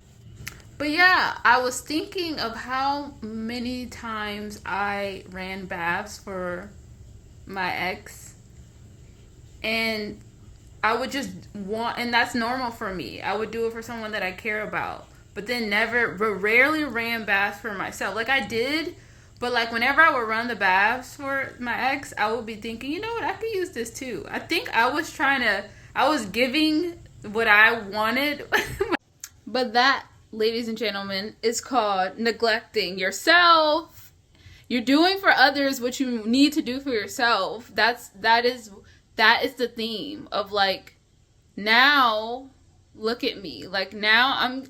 But yeah, I was thinking of how many times I ran baths for my ex. And I would just and that's normal for me. I would do it for someone that I care about, but then rarely ran baths for myself. Like I did, but like whenever I would run the baths for my ex, I would be thinking, you know what, I could use this too. I think I was giving what I wanted. But that, ladies and gentlemen, is called neglecting yourself. You're doing for others what you need to do for yourself. That is the theme of like, now look at me. Like now I'm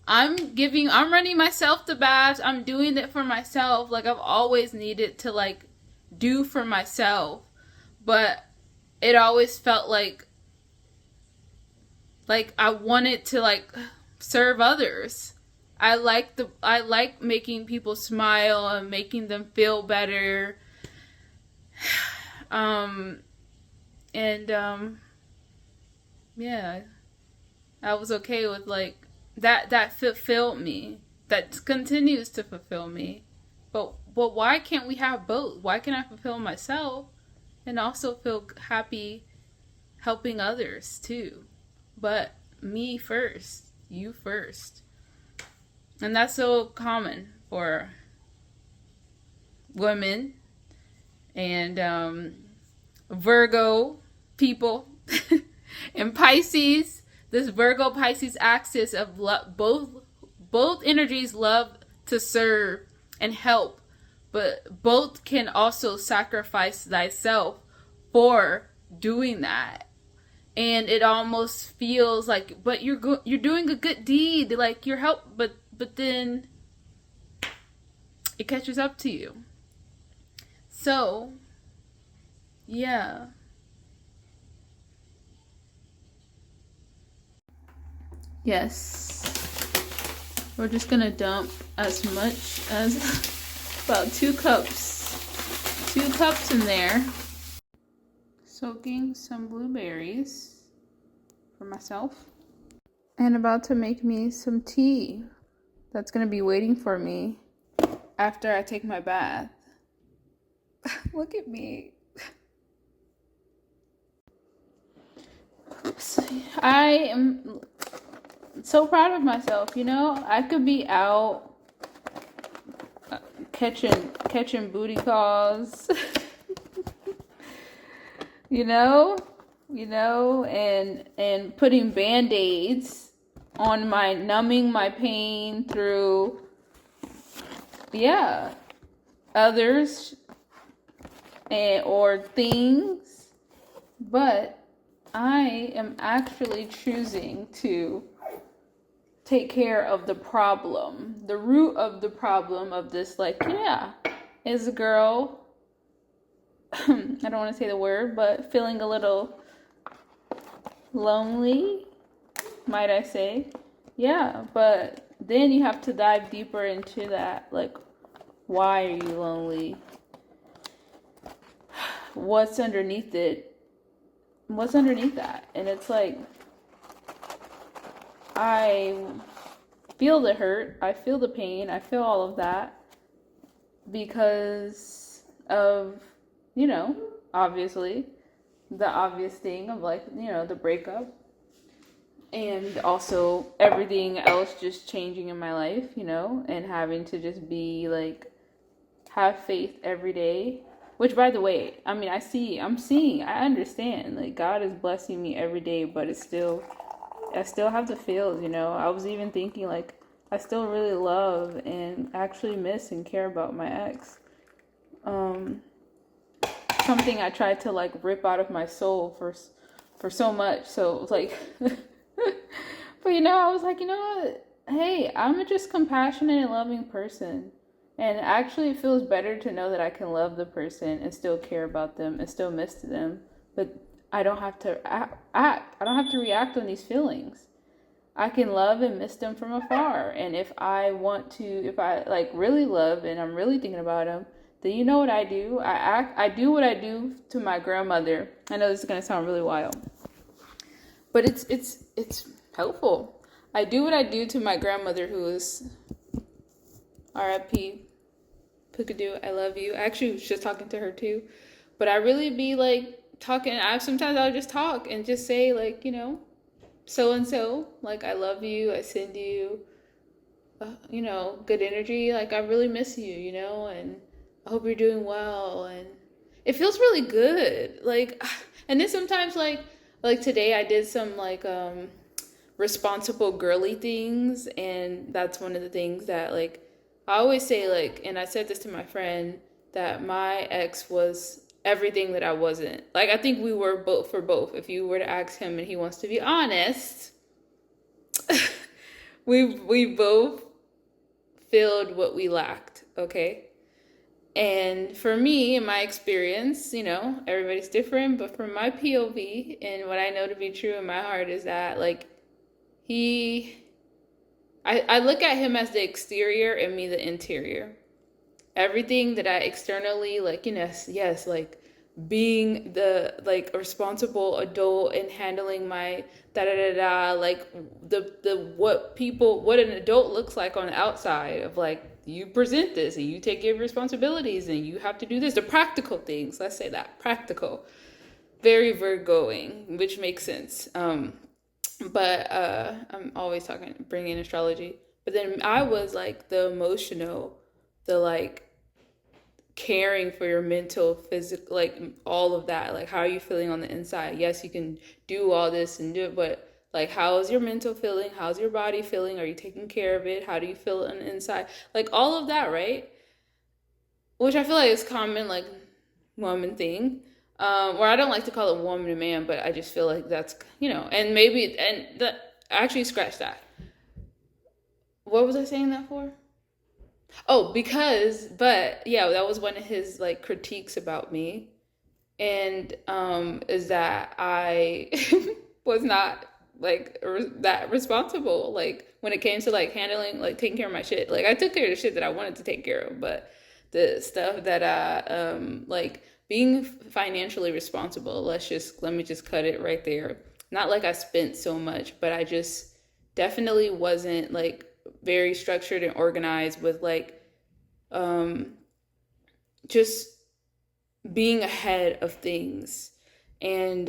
running myself the baths. I'm doing it for myself. Like I've always needed to like do for myself, but it always felt like I wanted to like serve others. I like making people smile and making them feel better. Yeah, I was okay with like that fulfilled me. That continues to fulfill me. But why can't we have both? Why can't I fulfill myself and also feel happy helping others too? But me first, you first. And that's so common for women and Virgo people and Pisces. This Virgo Pisces axis of both energies love to serve and help, but both can also sacrifice thyself for doing that. And it almost feels like, but you're doing a good deed, like you're but then it catches up to you. So, yeah. Yes. We're just gonna dump as much as about 2 cups. 2 cups in there. Soaking some blueberries for myself. And about to make me some tea that's gonna be waiting for me after I take my bath. Look at me. I am so proud of myself, you know? I could be out catching booty calls, you know, and putting band-aids on my, numbing my pain through, yeah, others or things, but I am actually choosing to take care of the problem. The root of the problem of this, like, yeah, is a girl, I don't want to say the word, but feeling a little lonely, might I say. Yeah, but then you have to dive deeper into that, like, why are you lonely? What's underneath it? What's underneath that? And it's like, I feel the hurt, I feel the pain, I feel all of that because of, you know, obviously, the obvious thing of, like, you know, the breakup. And also everything else just changing in my life, you know, and having to just be like, have faith every day. Which, by the way, I mean, I understand. Like, God is blessing me every day, but I still have the feels, you know. I was even thinking, like, I still really love and actually miss and care about my ex. Something I tried to, like, rip out of my soul for so much. So, it was like, but, you know, I was like, you know what? Hey, I'm a just compassionate and loving person. And actually, it feels better to know that I can love the person and still care about them and still miss them. But I don't have to act. I don't have to react on these feelings. I can love and miss them from afar. And if I like really love and I'm really thinking about them, then you know what I do? I do what I do to my grandmother. I know this is going to sound really wild, but it's helpful. I do what I do to my grandmother, who is R.I.P. Pugadoo, I love you. I actually was just talking to her too. But I really be like talking. Sometimes I'll just talk and just say, like, you know, so and so, like, I love you. I send you, you know, good energy. Like, I really miss you, you know, and I hope you're doing well. And it feels really good. Like, and then sometimes like today I did some like responsible girly things, and that's one of the things that, like, I always say, like, and I said this to my friend, that my ex was everything that I wasn't. Like, I think we were both for both. If you were to ask him and he wants to be honest, we both filled what we lacked, okay? And for me, in my experience, you know, everybody's different, but from my POV and what I know to be true in my heart is that, like, I look at him as the exterior and me the interior. Everything that I externally, like, you know, yes, like being the, like, responsible adult and handling my like what an adult looks like on the outside of, like, you present this and you take your responsibilities and you have to do this, the practical things, let's say that, practical, very Virgoing, which makes sense. But I'm always bringing astrology. But then I was like the emotional, the, like, caring for your mental, physical, like, all of that. Like, how are you feeling on the inside? Yes, you can do all this and do it, but, like, how is your mental feeling? How's your body feeling? Are you taking care of it? How do you feel on the inside? Like, all of that, right? Which I feel like is common, like, woman thing. Or I don't like to call it woman and man, but I just feel like that's, you know, and maybe, and actually scratch that. What was I saying that for? Oh, but yeah, that was one of his, like, critiques about me. And, is that I was not, like, that responsible, like, when it came to, like, handling, like, taking care of my shit. Like, I took care of the shit that I wanted to take care of, but the stuff that I, like, being financially responsible, let me just cut it right there. Not like I spent so much, but I just definitely wasn't, like, very structured and organized with, like, just being ahead of things, and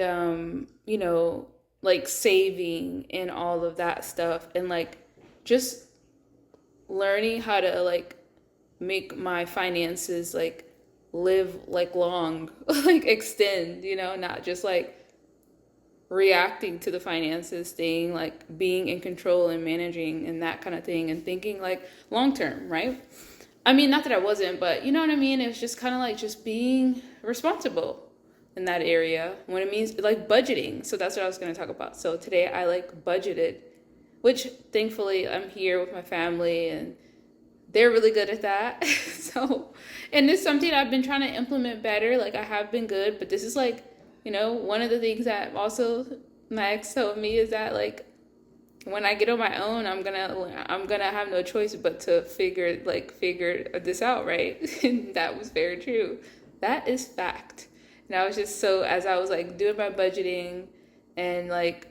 you know, like saving and all of that stuff, and like just learning how to like make my finances like live like long, like extend, you know, not just like reacting to the finances, staying like being in control and managing and that kind of thing, and thinking like long term, right? I mean, not that I wasn't, but you know what I mean? It was just kind of like just being responsible in that area when it means like budgeting. So that's what I was going to talk about. So today I like budgeted, which thankfully I'm here with my family and they're really good at that. So, and it's something I've been trying to implement better. Like I have been good, but this is like, you know, one of the things that also my ex told me is that like, when I get on my own, I'm gonna have no choice but to figure this out, right? And that was very true. That is fact. And I was just so, as I was like doing my budgeting and like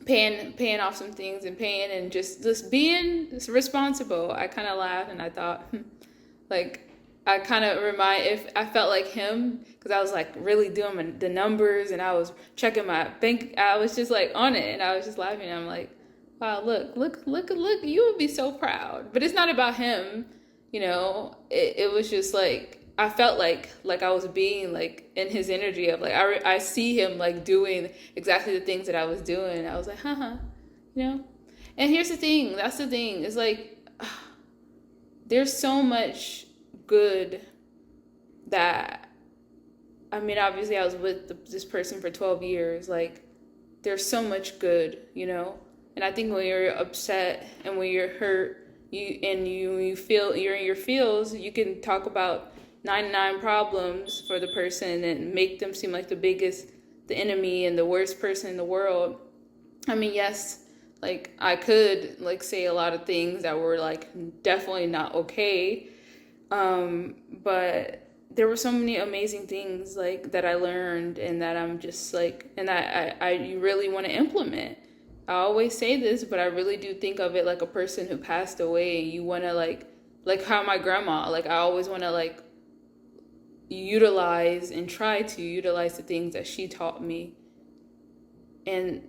paying off some things and paying and just being responsible, I kind of laughed and I thought, like, I kind of I felt like him, because I was like really doing the numbers and I was checking my bank. I was just like on it and I was just laughing. I'm like, wow, look, you would be so proud. But it's not about him, you know. It was just like, I felt like I was being like in his energy of like, I see him like doing exactly the things that I was doing. I was like, you know. And here's the thing, that's the thing, is like, there's so much good that, I mean, obviously I was with this person for 12 years. Like, there's so much good, you know. And I think when you're upset and when you're hurt, you feel you're in your feels, you can talk about 99 problems for the person and make them seem like the enemy and the worst person in the world. I mean, yes, like I could like say a lot of things that were like definitely not okay. But there were so many amazing things like that I learned and that I'm just like, and I really want to implement. I always say this, but I really do think of it like a person who passed away, and you want to like how my grandma, like I always want to like utilize and try to utilize the things that she taught me. And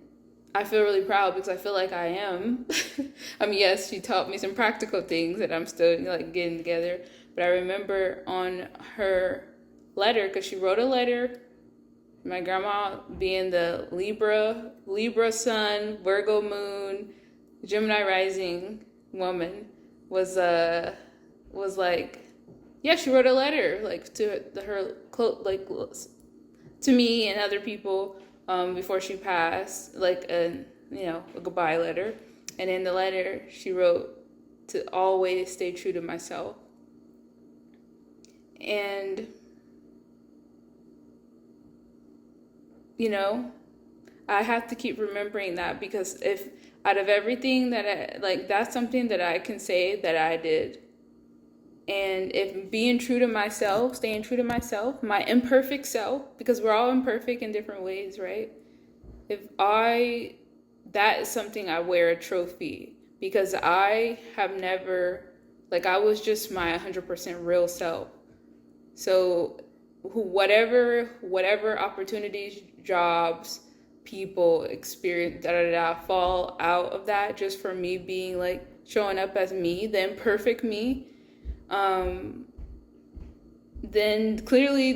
I feel really proud because I feel like I am. I mean, yes, she taught me some practical things that I'm still like getting together. But I remember on her letter, because she wrote a letter, my grandma being the Libra sun, Virgo moon, Gemini rising woman, was like, yeah, she wrote a letter like to her, like to me and other people before she passed, like a goodbye letter. And in the letter she wrote to always stay true to myself. And you know, I have to keep remembering that, because if out of everything that I like, that's something that I can say that I did. And if being true to myself, staying true to myself, my imperfect self, because we're all imperfect in different ways, right? That is something I wear a trophy, because I have never, like, I was just my 100% real self. So whatever opportunities, jobs, people, experience, fall out of that, just for me being like showing up as me, the imperfect me, then clearly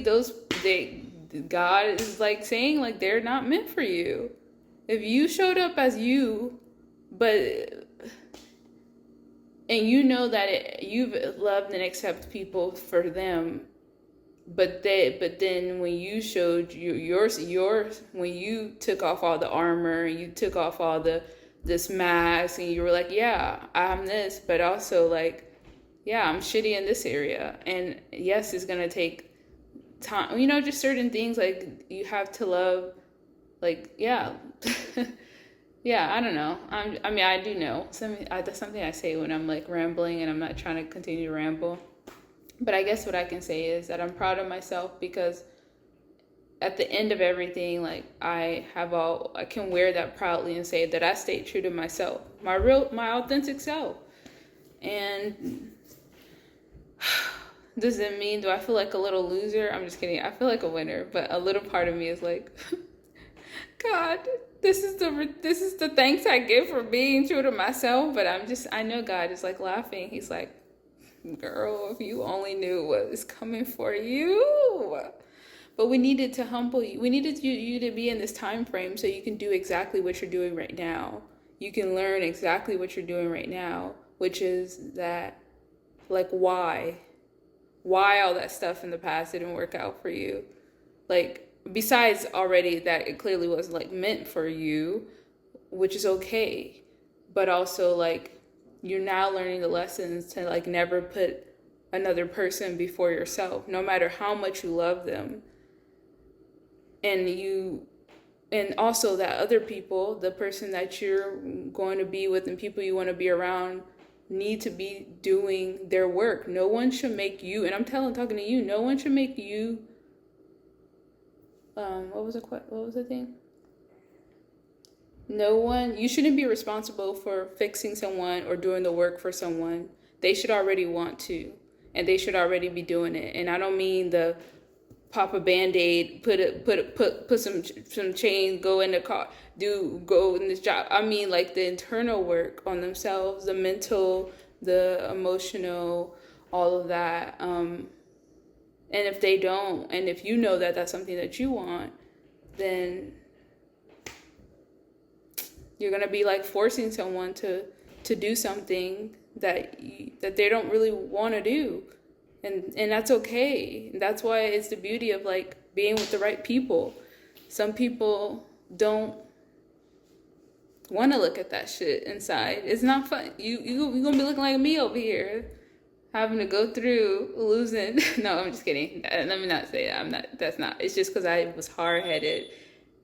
God is like saying like they're not meant for you. If you showed up as you, and you know that you've loved and accepted people for them, but then when you showed yours, when you took off all the armor and you took off all this mask and you were like, yeah, I'm this, but also like, yeah, I'm shitty in this area. And yes, it's going to take time, you know, just certain things like you have to love, like, yeah. Yeah, I don't know. I mean, I do know. That's something I say when I'm like rambling and I'm not trying to continue to ramble. But I guess what I can say is that I'm proud of myself, because at the end of everything, like I can wear that proudly and say that I stayed true to myself, my authentic self. And does it mean, do I feel like a little loser? I'm just kidding. I feel like a winner, but a little part of me is like, God, this is the thanks I give for being true to myself. But I know God is like laughing. He's like, girl, if you only knew what is coming for you. But we needed to humble you. We needed you to be in this time frame so you can do exactly what you're doing right now. You can learn exactly what you're doing right now, which is that, like, why all that stuff in the past didn't work out for you. Like, besides already that it clearly wasn't like meant for you, which is okay. But also, like, you're now learning the lessons to like never put another person before yourself, no matter how much you love them. And also that other people, the person that you're going to be with and people you want to be around, need to be doing their work. No one should make you, and I'm talking to you, no one should make you, what was the thing? You shouldn't be responsible for fixing someone or doing the work for someone. They should already want to, and they should already be doing it. And I don't mean the pop a Band-Aid, put some chain, go in the car, go in this job. I mean like the internal work on themselves, the mental, the emotional, all of that. And if they don't, and if you know that that's something that you want, then you're gonna be like forcing someone to do something that they don't really want to do. And that's okay. That's why it's the beauty of like being with the right people. Some people don't want to look at that shit inside. It's not fun. You're gonna be looking like me over here, having to go through losing. No, I'm just kidding. Let me not say that. That's not. It's just because I was hard headed,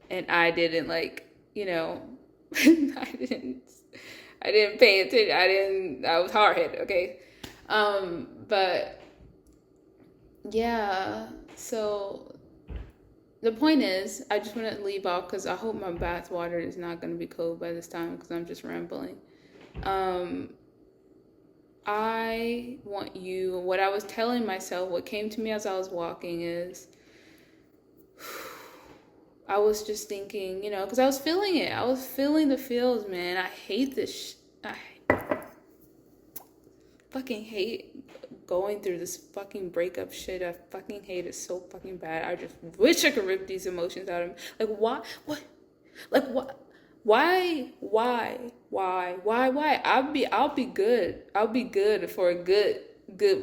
and I didn't like, I didn't pay attention. I was hard headed. Okay, but. Yeah, so the point is, I just want to leave off because I hope my bath water is not going to be cold by this time because I'm just rambling. I want you, what I was telling myself, what came to me as I was walking is, I was just thinking, because I was feeling it. I was feeling the feels, man. I hate this. I fucking hate going through this fucking breakup shit. I fucking hate it so fucking bad. I just wish I could rip these emotions out of me. Like, why? What? Like, what? Why? I'll be good. I'll be good for a good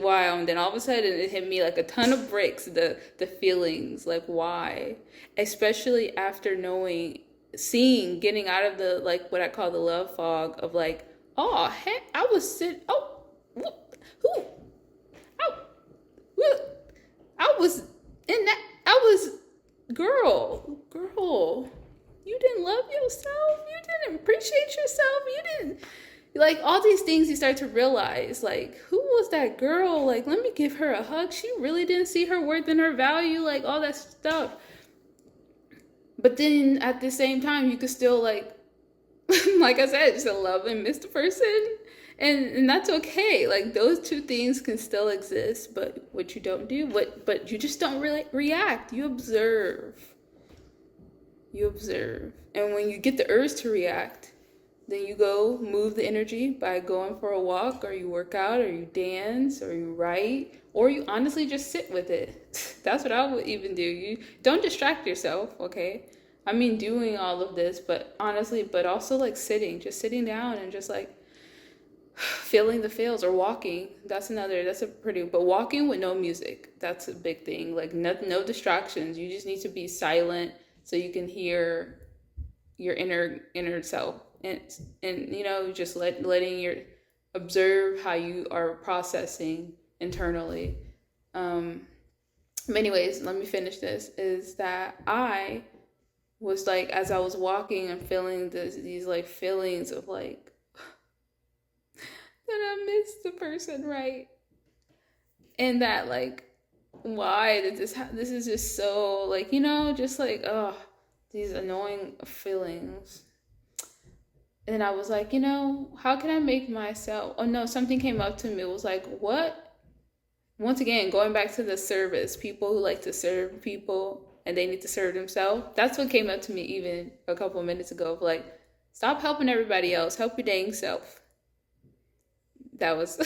while, and then all of a sudden it hit me like a ton of bricks. The feelings, like, why? Especially after seeing, getting out of the, like, what I call the love fog of like, oh heck, I was sitting. Oh, who? I was in that. Girl, you didn't love yourself. You didn't appreciate yourself. You didn't, like, all these things you start to realize, like, who was that girl? Like, let me give her a hug. She really didn't see her worth and her value, like, all that stuff. But then at the same time, you could still, like I said, just love and miss the person. And that's okay. Like, those two things can still exist, but what you don't do, but you just don't really react. You observe. And when you get the urge to react, then you go move the energy by going for a walk, or you work out, or you dance, or you write, or you honestly just sit with it. That's what I would even do. You don't distract yourself, okay? I mean, doing all of this, but honestly, but also like just sitting down and just like feeling the feels, or walking. But walking with no music, that's a big thing. Like, no distractions. You just need to be silent so you can hear your inner self, and just letting your observe how you are processing internally. But anyways, let me finish this. Is that I was like, as I was walking and feeling these like feelings of like, that I missed the person, right? And that, like, why did this is just so, like, just like, these annoying feelings. And I was like, how can I make myself, something came up to me. It was like, what once again, going back to the service, people who like to serve people and they need to serve themselves. That's what came up to me even a couple of minutes ago. Of like, stop helping everybody else. Help your dang self. That was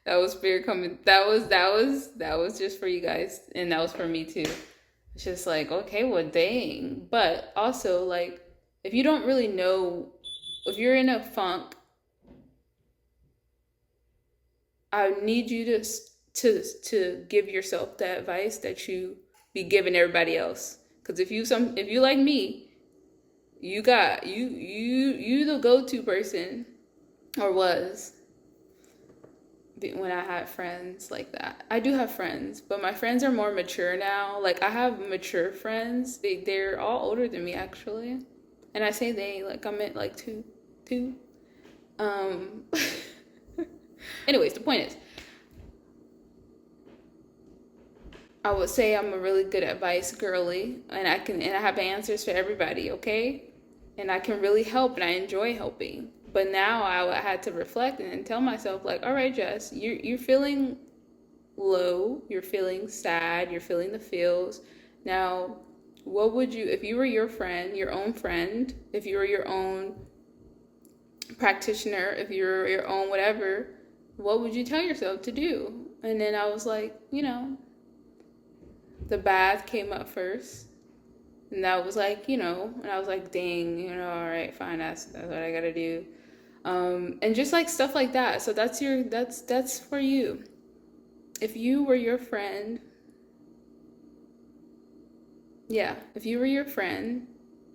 that was spirit coming. That was just for you guys, and that was for me too. It's just like, okay, well, dang. But also, like, if you don't really know, if you're in a funk, I need you to give yourself the advice that you be giving everybody else. Because if you like me, you the go-to person, or was, when I had friends like that. I do have friends, but my friends are more mature now. Like, I have mature friends. They're all older than me, actually. And I say they, like, I meant like two. Anyways, the point is, I would say I'm a really good advice girly, and I have answers for everybody, okay? And I can really help, and I enjoy helping. But now I had to reflect and tell myself, like, all right, Jess, you're feeling low, you're feeling sad, you're feeling the feels. Now, what would you, if you were your friend, your own friend, if you were your own practitioner, if you were your own whatever, what would you tell yourself to do? And then I was like, the bath came up first. And that was like, and I was like, dang, all right, fine, that's what I gotta do. And just like stuff like that. So that's for you. If you were your friend, if you were your friend,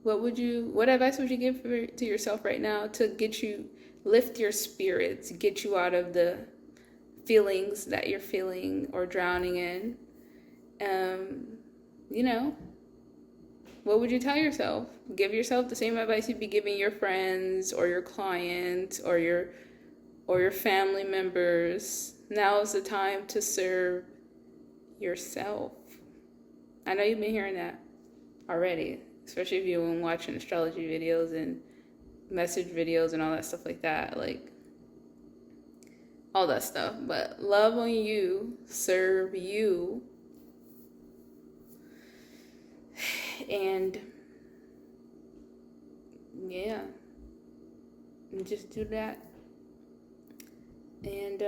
what advice would you give to yourself right now to lift your spirits, get you out of the feelings that you're feeling or drowning in? What would you tell yourself? Give yourself the same advice you'd be giving your friends or your clients or your family members. Now is the time to serve yourself. I know you've been hearing that already, especially if you've been watching astrology videos and message videos and all that stuff like that, like all that stuff. But love on you, serve you, and and just do that. And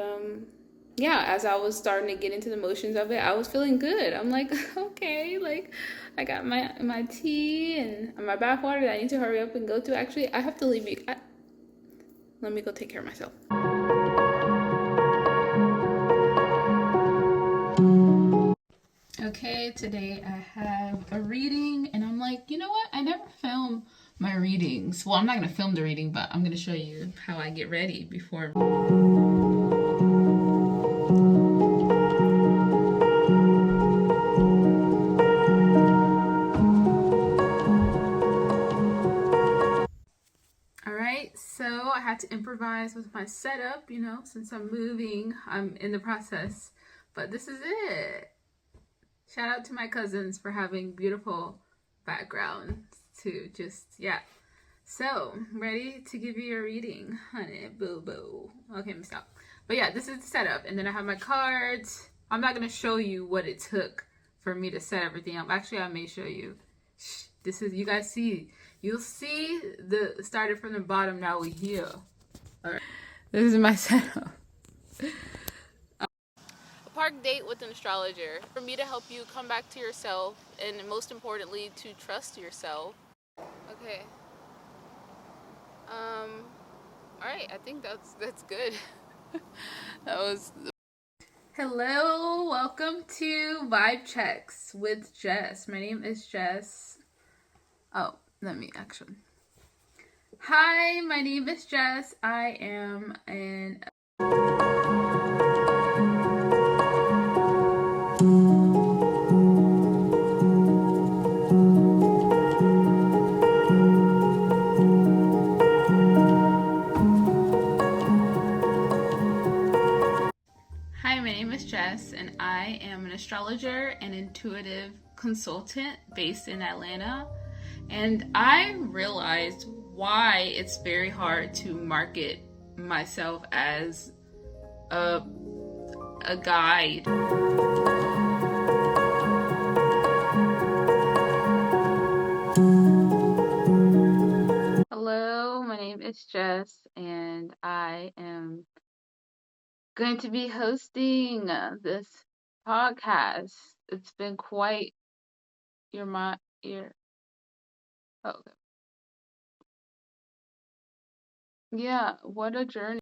as I was starting to get into the motions of it, I was feeling good. I'm like, okay, like I got my tea and my bath water that I need to hurry up and go to. Actually, I have to leave you. Let me go take care of myself. Okay, today I have a reading, and I'm like, you know what? I never film my readings. Well, I'm not going to film the reading, but I'm going to show you how I get ready before. Alright, so I had to improvise with my setup, since I'm moving, I'm in the process. But this is it. Shout out to my cousins for having beautiful backgrounds too. So, ready to give you a reading, honey boo boo. Okay, let me stop. But this is the setup. And then I have my cards. I'm not going to show you what it took for me to set everything up. Actually, I may show you. This is, you guys see. You'll see started from the bottom, now we here. All right. This is my setup. Park date with an astrologer for me to help you come back to yourself, and most importantly to trust yourself. Okay. All right, I think that's good. That was. Hello, welcome to Vibe Checks with Jess. My name is Jess. Oh, let me actually. Hi, my name is Jess. I am an and I am an astrologer and intuitive consultant based in Atlanta. And I realized why it's very hard to market myself as a a guide. Hello, my name is Jess, and I am going to be hosting this podcast. It's been quite your oh, yeah, what a journey.